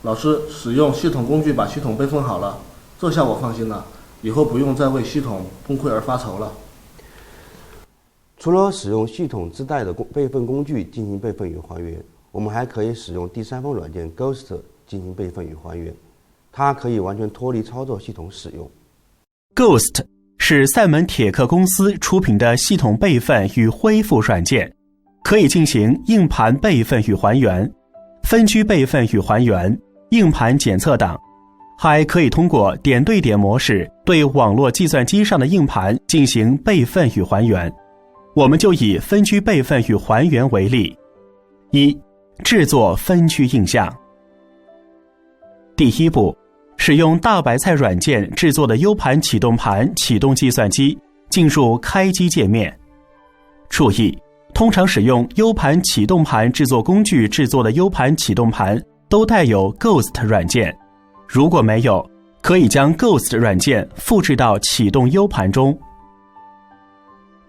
老师，使用系统工具把系统备份好了，这下我放心了，以后不用再为系统崩溃而发愁了。除了使用系统自带的备份工具进行备份与还原，我们还可以使用第三方软件 Ghost 进行备份与还原，它可以完全脱离操作系统使用。Ghost 是赛门铁克公司出品的系统备份与恢复软件，可以进行硬盘备份与还原、分区备份与还原、硬盘检测等，还可以通过点对点模式对网络计算机上的硬盘进行备份与还原。我们就以分区备份与还原为例。一、制作分区映像。第一步，使用大白菜软件制作的 U 盘启动盘启动计算机，进入开机界面。注意，通常使用 U 盘启动盘制作工具制作的 U 盘启动盘都带有 Ghost 软件，如果没有，可以将 Ghost 软件复制到启动 U 盘中。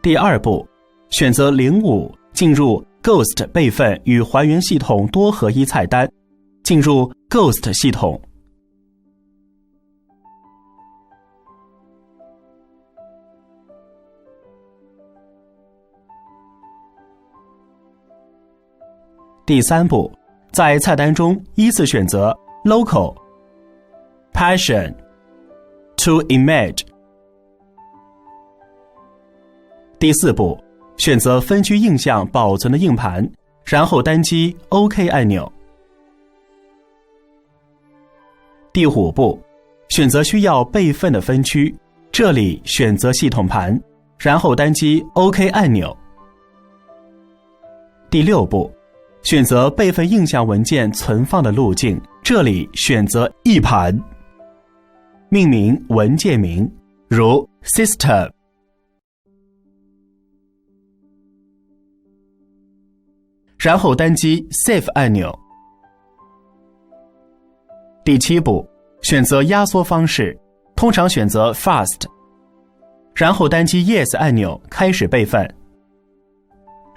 第二步，选择05，进入 Ghost 备份与还原系统多合一菜单，进入 Ghost 系统。第三步，在菜单中依次选择 Local、Passion、To Image。第四步，选择分区映像保存的硬盘，然后单击 OK 按钮。第五步，选择需要备份的分区，这里选择系统盘，然后单击 OK 按钮。第六步，选择备份映像文件存放的路径，这里选择 E 盘，命名文件名，如 System， 然后单击 Save 按钮。第七步，选择压缩方式，通常选择 Fast， 然后单击 Yes 按钮开始备份。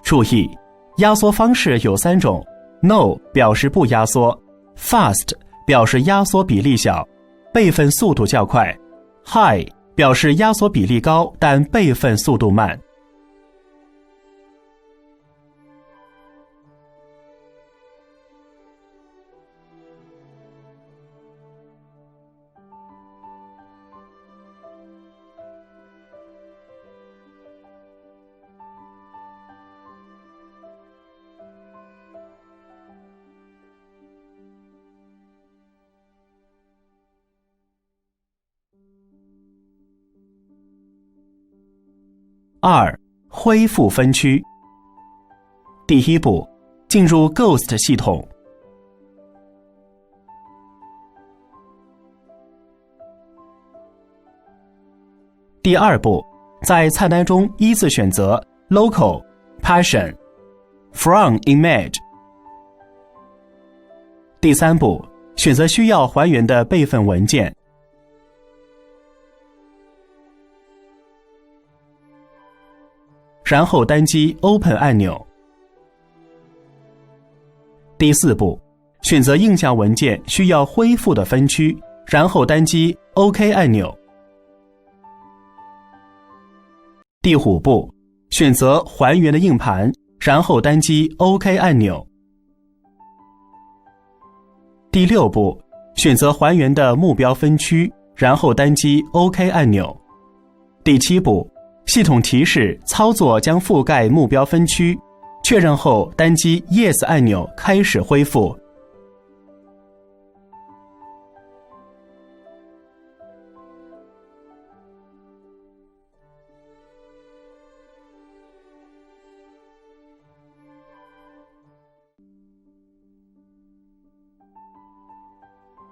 注意，压缩方式有3种， No 表示不压缩， Fast 表示压缩比例小，备份速度较快， High 表示压缩比例高但备份速度慢。2、恢复分区。第一步，进入 Ghost 系统。第二步，在菜单中依次选择 Local、Passion、From Image。第三步，选择需要还原的备份文件。然后单击 Open 按钮。第四步，选择映像文件需要恢复的分区，然后单击 OK 按钮。第五步，选择还原的硬盘，然后单击 OK 按钮。第六步，选择还原的目标分区，然后单击 OK 按钮。第七步，系统提示操作将覆盖目标分区，确认后单击 Yes 按钮开始恢复。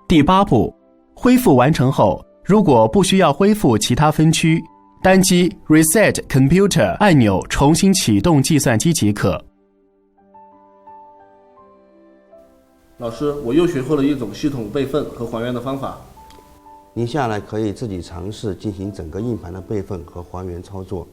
第八步，恢复完成后，如果不需要恢复其他分区，单击 Reset Computer 按钮重新启动计算机即可。老师，我又学会了一种系统备份和还原的方法。您下来可以自己尝试进行整个硬盘的备份和还原操作。